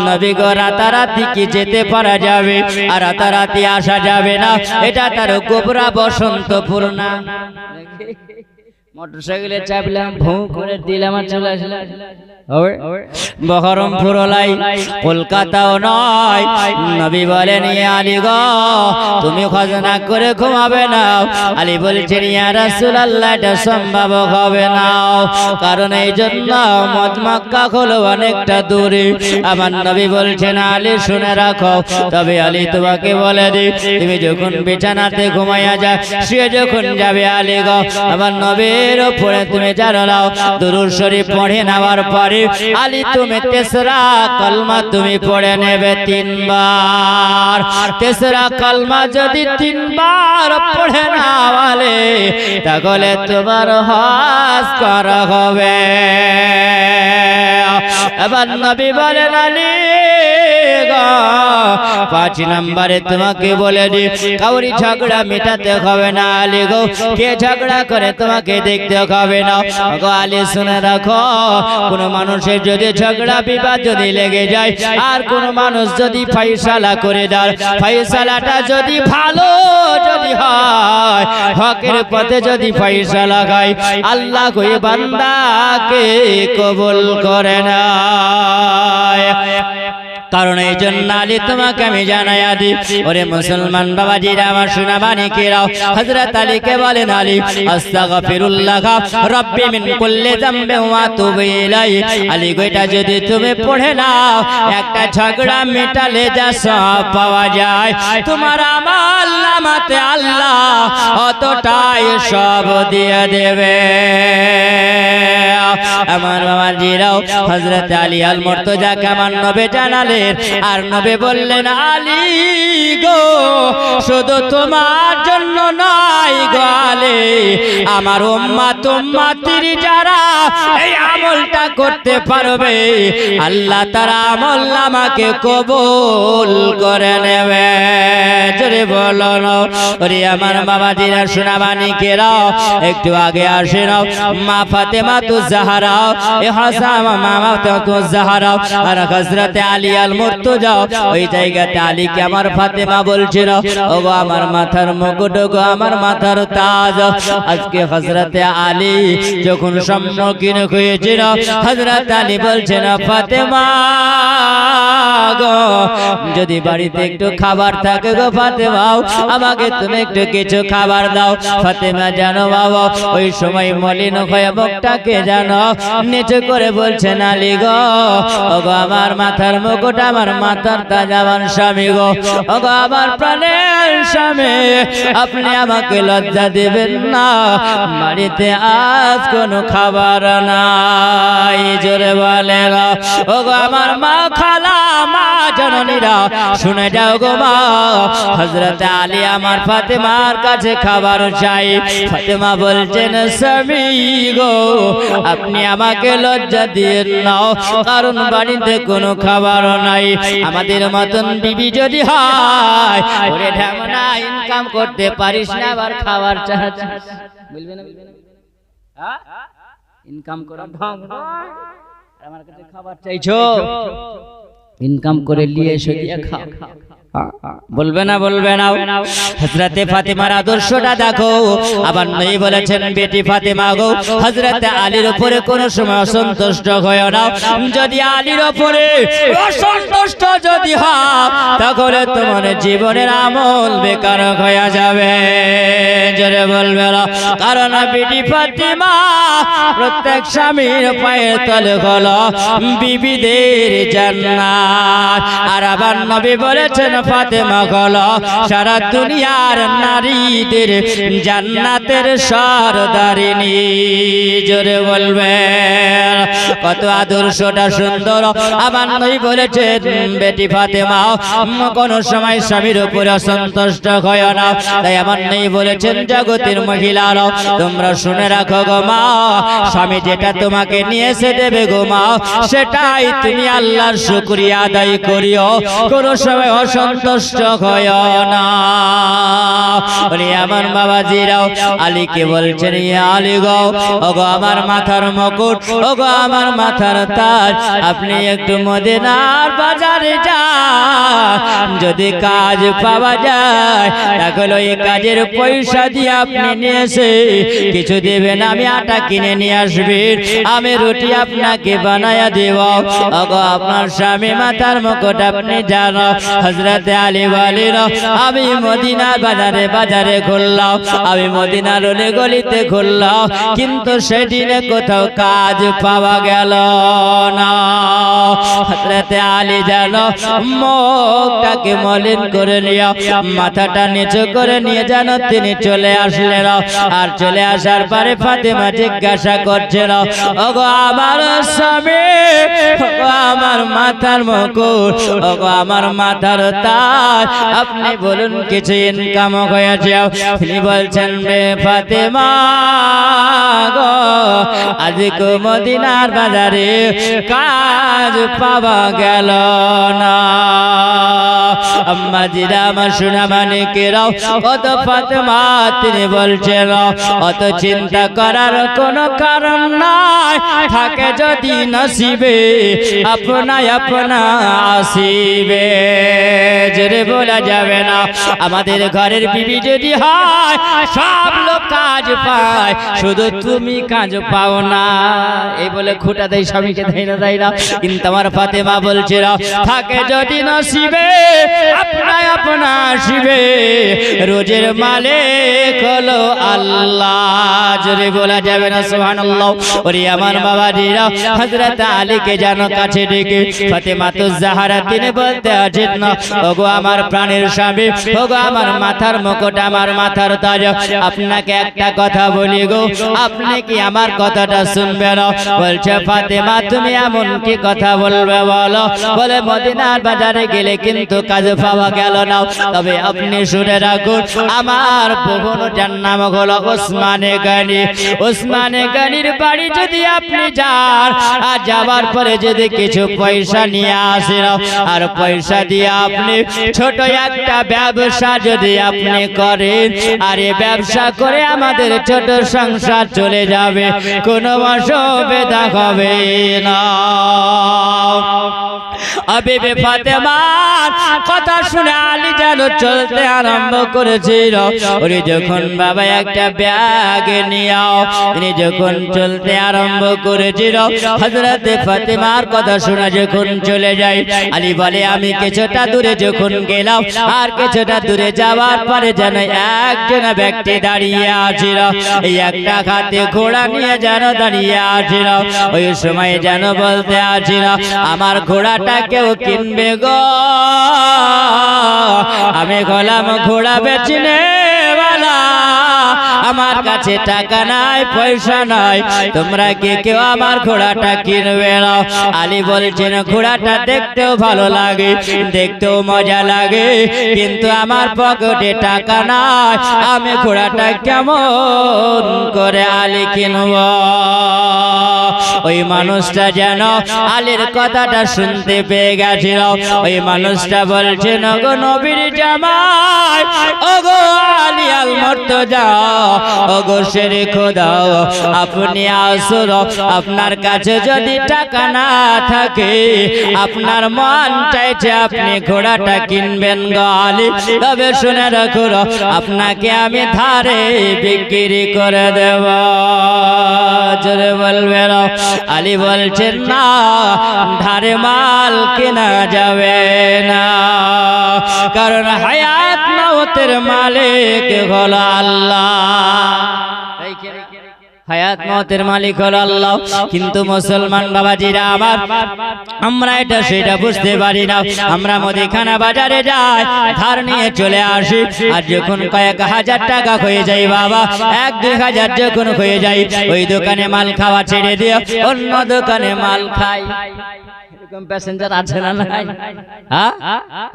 নবী গো রাতারাতি কি যেতে পারা যাবে আর রাতারাতি আসা যাবে না, এটা তার গোবরা বসন্তপুর না। মোটরসাইকেলে চাপলাম ভুঁ করে দিলাম আর চলে আসলাম। বহরমপুর লাই কলকাতাও নয়। নবী বলেন ইয়া আলী গো তুমি খাজনা করে ঘুমাবে না। আলী বলছেন ইয়া রাসূলুল্লাহ এটা সম্ভব হবে না, কারণ এই জন্য মক্কা হলো অনেকটা দূরে। আমার নবী বলছেন আলী শুনে রাখো, তবে আলী তোমাকে বলে দিই তুমি যখন বিছানাতে ঘুমাইয়া যায় সে যখন যাবে আলী গো আমার নবীর উপরে তুমি জানো নাও দুরূদ শরীফ পড়ে নেওয়ার পরে আলী তুমি তেসরা কলমা তুমি পড়ে নেবে 3 বার। তেসরা কলমা যদি 3 বার পড়ে নাওয়ালে তাহলে তোমার হজ করা হবে। এবার নবী বলেন আলী গো 5 নম্বরে তোমাকে বলে দি কাউরি ঝগড়া মেটাতে হবে না। আলী গো কে ঝগড়া করে তোমাকে দেখতে হবে না। গো আলী শুনে রাখো, কোন মানুষের যদি ঝগড়া বিবাদ যদি লেগে যায় আর কোন মানুষ যদি ফয়সালা করে দেয়, ফয়সালাটা যদি ভালো যদি হয় হকের পথে যদি ফয়সালা হয় আল্লাহ ওই বান্দাকে কবুল করে না। কারণ এই জন্য আলী তোমাকে আমি জানাইয়া দিই ওরে মুসলমান বাবাজিরা আমার সোনা মানিকেরাও হযরত আলীকে বলেন আলী আস্তাগফিরুল্লাহ রাব্বি মিন কুল্লি যামবি ওয়া আতুবু ইলাইহি। আলী গোটা যদি তুমি পড়ে নাও একটা ঝগড়া মেটালে যা সওয়াব পাওয়া যায় তোমার আমল নামাতে আল্লাহ অতটাই সব দিয়ে দেবে। আমার বাবাজিরাও হযরত আলী আল মুর্তজা আমার নবী জানালেন আর নবী বললেন আলী গো শুধু তোমার জন্য নয় গো আলী আমার উম্মত উম্মতির যারা এই আমলটা আমলটা করতে পারবে আল্লাহ তার আমল নামাকে কবুল করে নেবে। জোরে বলো না ওরে আমার বাবাজিরা সোনামানিকেরা, একটু আগে আসে না মা ফাতেমা তু জাহরা এ হাসান মা তু জাহরা আর হযরতে আলী আল মুর্তজা, ওই জায়গাতে আলীকে আমার ফাতেমা বলছিল ওগো আমার মাথার মুকুট, ওগো আমার মাথার তাজ। আজকে হযরতে আলী যখন সম্মুখীন হয়েছিল, হযরত আলী বলছেন ফাতেমা গো, যদি বাড়িতে একটু খাবার থাকে গো ফাতেমা, আমাকে তুমি একটু কিছু খাবার দাও। ফাতেমা জানো বাবা ওই সময় মলিন হয়ে মুখটাকে জানো নিচু করে বলছেন আলী গো, ওগো আমার মাথার মুকুট, আমার মাথার তাজ, আমার স্বামী গো, ওগো আমার প্রাণের স্বামী, আপনি আমাকে লজ্জা দেবেন না, বাড়িতে আজ কোনো খাবার নাই। জোরে বলে ওগো আমার মা খালা মা জননীরা শুনে যাও গো মা, হযরত আলী আমার ফাতেমার কাছে খাবার চাই। ফাতেমা বলছেন স্বামী গো, আপনি আমাকে লজ্জা দিয়ে নাও, কারণ বাড়িতে কোনো খাবার নাই। আমাদের মতন বিবি যদি হয় ওরে ঢামনা ইনকাম করতে পারিস না, আবার খাবার চাচ্ছিস, বলবে না হ্যাঁ ইনকাম করা ঢং, আমার কাছে খাবার চাইছো, ইনকাম করে নিয়ে এসে দিয়ে খাও, বলবে না বলবে না। হযরতে ফাতেমার আদর্শটা দেখো। আবার নবী বলেছেন বেটি ফাতেমা গো, হযরতে আলীর উপরে কোন সময় অসন্তুষ্ট হয়ো না। যদি আলীর উপরে অসন্তুষ্ট যদি হয় তাহলে তোমার জীবনের আমল বেকার হয়ে যাবে। জোরে বলবে না, কারণ বেটি ফাতেমা প্রত্যেক স্বামীর পায়ের তলে হলো বিবিদের জান্নাত। আর আবার নবী বলেছেন ফাতেমা হলো সারা দুনিয়ার নারীদের জান্নাতের সরদারিনী। জোরে বলবে কত আদর্শটা সুন্দর। আমার নবী বলেছেন বেটি ফাতেমা কোন সময় স্বামীর উপরে অসন্তুষ্ট হয় না। তাই আমার নবী বলেছেন জগতের মহিলারা তোমরা শুনে রাখো গো মা, স্বামী যেটা তোমাকে নিয়ে এসে দেবে গো মা, সেটাই তুমি আল্লাহর শুকরিয়া আদায় করিও, কোন সময় অসন্তুষ্ট হয় না। আমার বাবাজিরাও আলীকে বলছেন আলী গো, ওগো আমার মাথার মুকুট, ওগো আমার মাথার তাজ, আপনি একটু মদিনার বাজারে যান, যদি কাজ পাওয়া যায় তাহলে ওই কাজের পয়সা দিয়ে আপনি নিয়ে এসে কিছু দেবেন, আমি আটা কিনে নিয়ে আসবেন, আমি রুটি আপনাকে বানায়া দেব। ওগো আপনার স্বামী মাথার মুকুট আপনি জানো। হযরতে আলী বলেন আমি মদিনার বাজারে বাজারে ঘুরলাম, আমি মদিনার অলি গলিতে ঘুরলাম, কিন্তু সেদিনে কোথাও কাজ পাওয়া গেল না। হযরতে আলী জানো মুখটাকে মলিন করে নিয়ে মাথাটা নিচু করে নিয়ে জানো তিনি চলে আসলেন। আর চলে আসার পরে ফাতেমা জিজ্ঞাসা করছিল ওগো আমার স্বামী, ওগো আমার মাথার মুকুট, ওগো আমার মাথার তাজ, আপনি বলুন কিছু ইনকাম হয়েছে? তিনি বলছেন রে ফাতেমা গো, আজকে মদিনার বাজারে কাজ পাওয়া গেল না। আম্মা জিরা আমার সোনা মানিকেরাও কত ফাতেমা তিনি বলছেন অত চিন্তা করার কোনো কারণ নাই, থাকে যদি নসিবে আপনা আপনা আসিবে। জোরে বলা যাবে না। আমাদের ঘরের বিবি যদি হয় সব লোক কাজ পায়, শুধু তুমি কাজ পাও না, এই বলে খুঁটা দেয় স্বামীকে, দেয় না। কিন্তু আমার ফাতেমা বলছে থাকে যদি নসিবে আপনা আপনা আসিবে, রোজের মালিক হলো আল্লাহ। জোরে বলা যাবে না সুবহানাল্লাহ। ওরে আমার বাবাজিরা হযরত আলীকে জানো কাছে ডেকে ফাতেমাতুজ জাহরা তিনি বলতে আছেন না, ওগো আমার প্রাণের স্বামী, ওগো আমার মাথার মুকুট, আমার মাথার তাজ, আপনাকে একটা কথা বলি গো, আপনি কি আমার কথাটা শুনবে না? বলছে ফাতেমা তুমি এমন কি কথা বলবে বলো? বলে মদিনার বাজারে গেলে কিন্তু কাজ পাওয়া গেল না, তবে আপনি শুনে রাখুন আমার বোনটার নাম হলো ওসমানে গনি। ওসমানে গনির বাড়ি যদি আপনি যান, আর যাওয়ার পরে যদি কিছু পয়সা নিয়ে আসেন, আর পয়সা দিয়ে আপনি ছোট একটা ব্যবসা যদি আপনি করেন, আর এই ব্যবসা করে আমাদের ছোট সংসার চলে যাবে, কোনো অসুবিধা হবে না। বিবি ফাতেমার কথা শুনে আলী যেন চলতে আরম্ভ করেছিল। উনি যখন বাবা একটা ব্যাগ নিয়েও তিনি যখন চলতে আরম্ভ করেছিল, হযরতে ফাতেমার কথা শোনা যখন চলে যায়, আলী বলে আমি কিছুটা দূরে যখন গেলাম, আর কিছুটা দূরে যাওয়ার পরে যেন একজন ব্যক্তি দাঁড়িয়ে আছিল, এই একটা হাতে ঘোড়া নিয়ে যেন দাঁড়িয়ে আছিল। ওই সময় যেন বলতে আছিল আমার ঘোড়াটা কেউ কিনবে গো, আমি গলাম ঘোড়া বেচনে वाला, আমার কাছে টাকা নাই, পয়সা নাই, তোমরা কি কেউ আমার ঘোড়াটা কিনবে না? আলী বলছেন ঘোড়াটা দেখতেও ভালো লাগে, দেখতেও মজা লাগে, কিন্তু আমার পকেটে টাকা নাই, আমি ঘোড়াটা কেমন করে আলী কিনব? ওই মানুষটা যেন আলীর কথাটা শুনতে পেয়ে গেছিল। ওই মানুষটা বলছেন ওগো নবীর জামাই, ওগো আলী আল মুর্তজা, ওগো শেরে খোদা, আপনি আসুন, আপনার কাছে যদি টাকা না থাকে, আপনার মন চাইছে আপনি ঘোড়াটা কিনবেন গো আলী, তবে শুনে রাখুন আপনাকে আমি ধারে বিক্রি করে দেব। জোরে বলবেন। আলী বলছেন না, ধারে মাল কেনা যাবে না, কারণ হায়াত মওতের মালিক হলো আল্লাহ। হায়াত মওতের মালিক হলো আল্লাহ। কিন্তু মুসলমান বাবাজিরা আমার, আমরা এটা সেটা বুঝতে পারি না। আমরা মুদিখানা বাজারে যাই, ধার নিয়ে চলে আসি, আর যখন কয়েক হাজার টাকা হয়ে যায় বাবা, 1-2 হাজার যখন হয়ে যায়, ওই দোকানে মাল খাওয়া ছেড়ে দিয়ে অন্য দোকানে মাল খাই। প্যাসেঞ্জার আছে না? হ্যাঁ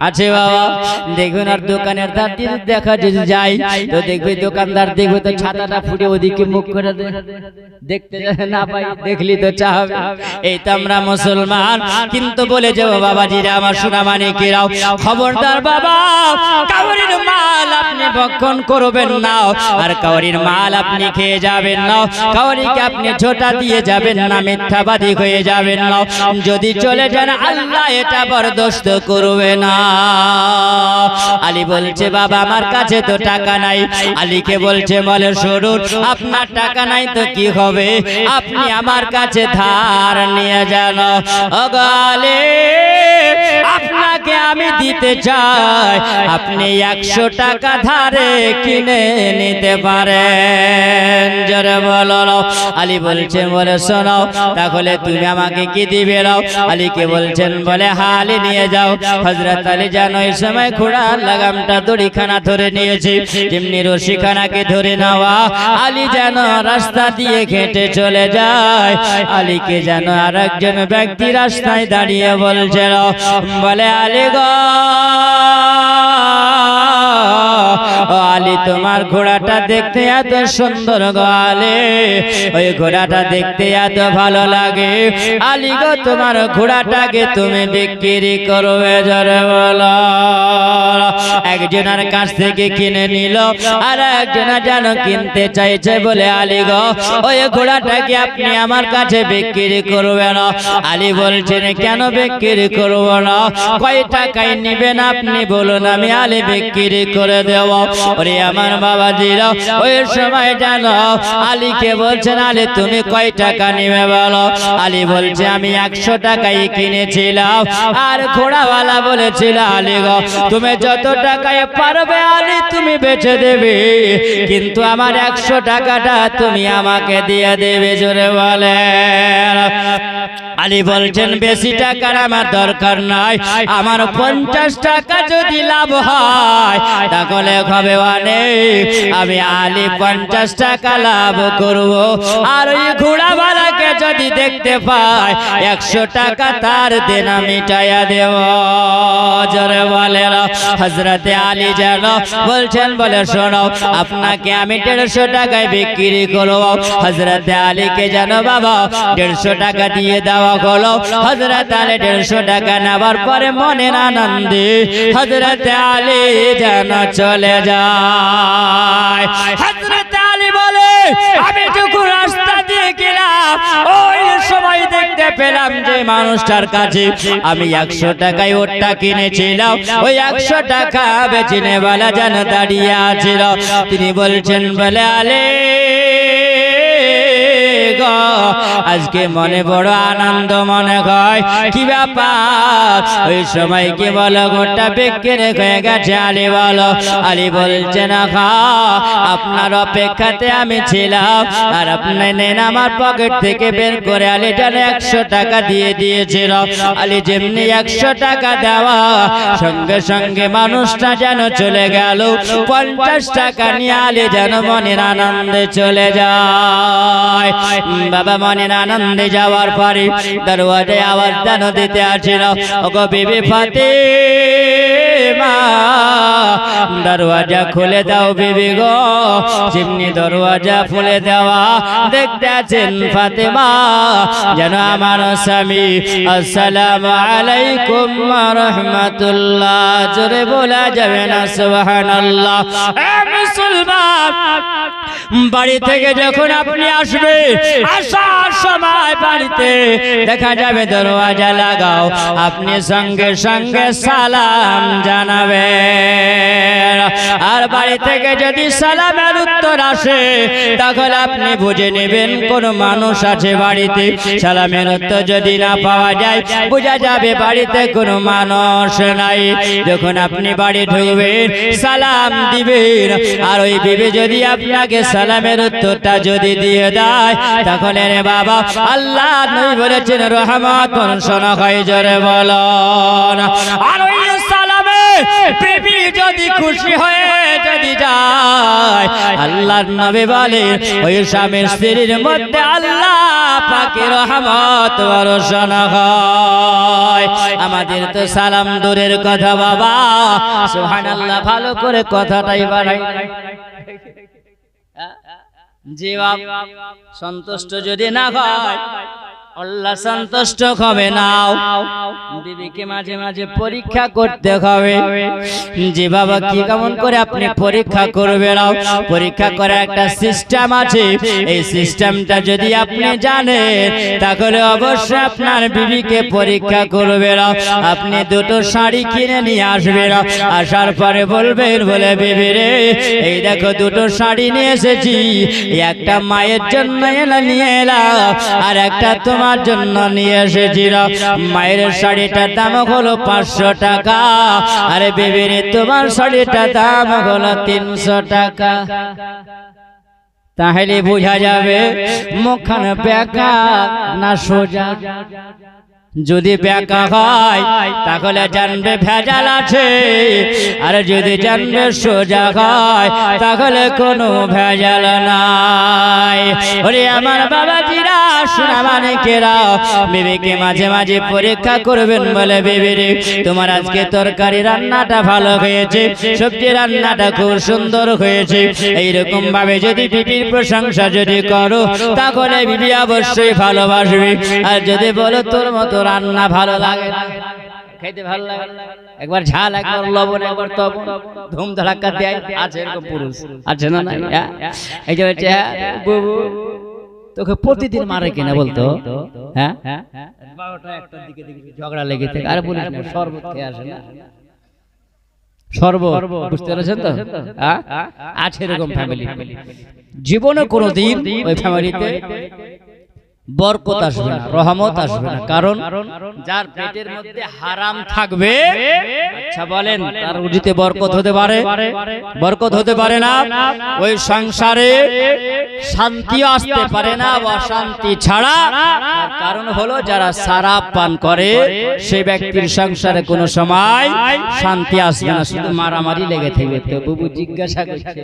আছে বাবা। দেখবেন আর দোকানের ধার দিয়ে দেখা যদি যাই, তো দেখবে দোকানদার দেখবে তো ছাতাটা ফুটে ওদিকে মুখ করে দেখতে না পাই, দেখলি তো চাহবে। এই তো আমরা মুসলমান। কিন্তু বলে যাবো বাবাজিরা আমার, সোনা মানিকেরাও, খবরদার বাবা, কাউরির মাল আপনি ভক্ষণ করবেন না, আর কাউরির মাল আপনি খেয়ে যাবেন না, কাউরিকে আপনি ছোটা দিয়ে যাবেন না, মিথ্যাবাদী হয়ে যাবেন না। যদি চলে যান আল্লাহ এটা বরদাস্ত করবে না। আলী বলছে বাবা আমার কাছে তো টাকা নাই। আলীকে বলছে বলে শুনুন, আপনার টাকা নাই তো কি হবে, আপনি আমার কাছে ধার নিয়ে যান। ওগো আলী, আপনাকে আমি দিতে চাই, আপনি 100 টাকা ধারে কিনে নিতে পারেন। জোরে বলো। আলী বলছেন বলে শোনো, তাহলে তুমি আমাকে কি দিবে? আলীকে বলছেন বলে হালি নিয়ে যাও। হযরত আলী যেন এই সময় ঘোড়ার লাগামটা দড়িখানা ধরে নিয়েছে, যেমনি রশিখানাকে ধরে নেওয়া, আলী যেন রাস্তা দিয়ে হেঁটে চলে যায়। আলীকে যেন আর একজন ব্যক্তি রাস্তায় দাঁড়িয়ে বলছিল বলে আলী গো, আলী তোমার ঘোড়াটা দেখতে এত সুন্দর গো আলী, ওই ঘোড়াটা দেখতে এত ভালো লাগে, আলী গো তোমার ঘোড়াটাকে তুমি বিক্রি করবে? জোরে বলো। একজনের কাছ থেকে কিনে নিল, আর একজনা যেন কিনতে চাইছে বলে আলী গো ওই ঘোড়াটাকে আপনি আমার কাছে বিক্রি করবেন? আলী বলছেন কেন বিক্রি করব না, কয় টাকায় নেবেন আপনি বলুন, আমি আলী বিক্রি করে দেব। ওরে আমার বাবাজিরা, ওই সময় জানো আলীকে বলছেন আলী তুমি কয় টাকা নেবে বলো? আলী বলছে আমি 100 টাকায় কিনেছিলাম, আর ঘোড়াওয়ালা বলেছিল আলী গো তুমি যত টাকায় পারবে আলী তুমি বেচে দেবে, কিন্তু আমার 100 টাকাটা তুমি আমাকে দিয়ে দেবে। জোরে বলে। আলী বলছেন বেশি টাকার আমার দরকার নাই, আমার 50 টাকা যদি লাভ হয় তাহলে হবে অনেক, আমি আলী 50 টাকা লাভ করব। আর ওই ঘোড়াওয়ালাকে যদি দেখতে পাই 100 টাকা তার দেনা মিটাইয়া দেব। জোরে বলে হযরতে আলী যেন বলছেন, বলে শোনো আপনাকে আমি 150 টাকায় বিক্রি করব। হযরতে আলীকে যেন বাবা 150 টাকা দিয়ে দেওয়া হলো। হযরতে আলী 150 টাকা নেওয়ার পরে মনের আনন্দে হযরতে আলী যেন চলে যায়। হযরতে আলী বলে আমি যখন রাস্তা দিয়ে গেলাম ওই সময় দেখতে পেলাম যে মানুষটার কাছে আমি 100 টাকায় ওটা কিনেছিলাম, ওই 100 টাকা বেচিনেওয়ালা যেন দাঁড়িয়ে আছিল। তিনি বলছেন, বলে আলী আজকে মনে বড় আনন্দ মনে হয়, কি ব্যাপার? ওই সময় কি বলো গোটা বিক্রি হয়ে গেছে? আলী বলো। আলী বলছে না আপনার অপেক্ষাতে আমি ছিলাম, আর আপনি নেন আমার পকেট থেকে বের করে আলী যেন 100 টাকা দিয়ে দিয়েছিল। আলী যেমনি 100 টাকা দেওয়া সঙ্গে সঙ্গে মানুষটা যেন চলে গেল। 50 টাকা নিয়ে আলী যেন মনের আনন্দে চলে যায়। বাবা মনের আনন্দে যাওয়ার পরে দরওয়াজায় আওয়াজ যেন দিতে আসছিল, ওগো বিবি ফাতেমা দরওয়াজা খুলে দাও বিবি গো। যেমনি দরওয়াজা খুলে দেওয়া দেখতে আছেন ফাতেমা যেন আমার স্বামী আসসালামু আলাইকুম ওয়া রাহমাতুল্লাহ, জোরে বলা যাবে না সুবহানাল্লাহ। মুসলমান বাড়ি থেকে যখন আপনি আসবে আসার সময় বাড়িতে দেখা যাবে দরওয়াজা লাগাও, আপনি সঙ্গে সঙ্গে সালাম জানাবেন। আর বাড়ি থেকে যদি সালামের উত্তর আসে তাহলে আপনি বুঝে নেবেন কোন মানুষ আছে বাড়িতে। সালামের উত্তর যদি না পাওয়া যায় বোঝা যাবে বাড়িতে কোনো মানুষ নাই। যখন আপনি বাড়ি ঢুকবেন সালাম দিবেন, আর ওই বিবি যদি আপনাকে সালামের উত্তরটা যদি দিয়ে দেয় তাহলে রে বাবা আল্লাহ নবী বলেছেন রহমত বর্ষণ হয়, জোরে বলুন। আর ওই সালামে বিবি যদি খুশি হয়ে যদি যায় আল্লাহর নবী বলেন ওই স্বামী স্ত্রীর মধ্যে আল্লাহ পাকের রহমত বর্ষণ হয়। আমাদের তো সালাম দূরের কথা বাবা, সুবহানাল্লাহ, ভালো করে কথাটাই বাড়াই জি বাবা। সন্তুষ্ট যদি না হয় আল্লাহ সন্তুষ্ট হবে না। বিবিকে মাঝে মাঝে পরীক্ষা করতে হবে। জি বাবা, কি কেমন করে আপনি পরীক্ষা করবেন? পরীক্ষা করার একটা সিস্টেম আছে। এই সিস্টেমটা যদি আপনি জানেন তাহলে অবশ্যই আপনার বিবিকে পরীক্ষা করবেন। আপনি দুটো শাড়ি কিনে নিয়ে আসবেন, আসার পরে বলবেন, বলে বিবি রে এই দেখো দুটো শাড়ি নিয়ে এসেছি, একটা মায়ের জন্য নিয়ে এলাম আর একটা তোমার জন্য নিয়ে এসেছিলাম। মায়ের শাড়িটার দাম হলো 500 টাকা, আরে বেবিরে তোমার শাড়িটার দাম হলো 300 টাকা। তাহলে বোঝা যাবে মুখখান বেঁকা না সোজা। যদি বেঁকা হয় তাহলে জানবে ভেজাল আছে, আর যদি জানবে সোজা হয় তাহলে কোনো ভেজাল নাই। ওরে আমার বাবাজিরা, শোনা মানিকেরা, বিবিকে মাঝে মাঝে পরীক্ষা করবেন। বলে বিবি রে তোমার আজকে তরকারি রান্নাটা ভালো হয়েছে, সবজি রান্নাটা খুব সুন্দর হয়েছে। এইরকম ভাবে যদি বিবির প্রশংসা যদি করো তাহলে বিবি অবশ্যই ভালোবাসবে। আর যদি বলো তোর মতো রান্না ভালো লাগে না, খেতে ভালো লাগে, একবার ঝাল একবার লবণ একবার তবন ধুম ধাক্কা দেয়, আছে এরকম পুরুষ আছে না? না এই যে বাবু তোকে প্রতিদিন মারে কিনা বলতো, হ্যাঁ 12টা 1টার দিকে ঝগড়া লেগে থাকে, আরে বলিস না শরবত খেয়ে আসে না, শরবত, বুঝতে পেরেছেন তো? আছে এরকম ফ্যামিলি। জীবনে কোনোদিন ওই ফ্যামিলিতে বরকত আসবে না, রহমত আসবে না। কারণ যার পেটের মধ্যে হারাম থাকবে, আচ্ছা বলেন তার রুজিতে বরকত হতে পারে? বরকত হতে পারে না। ওই সংসারে শান্তি আসতে পারে না, অশান্তি ছাড়া। তার কারণ হলো যারা শরাব পান করে সেই ব্যক্তির সংসারে কোনো সময় শান্তি আসবে না, শুধু মারামারি লেগে থাকবে। তো বুবু জিজ্ঞাসা করছে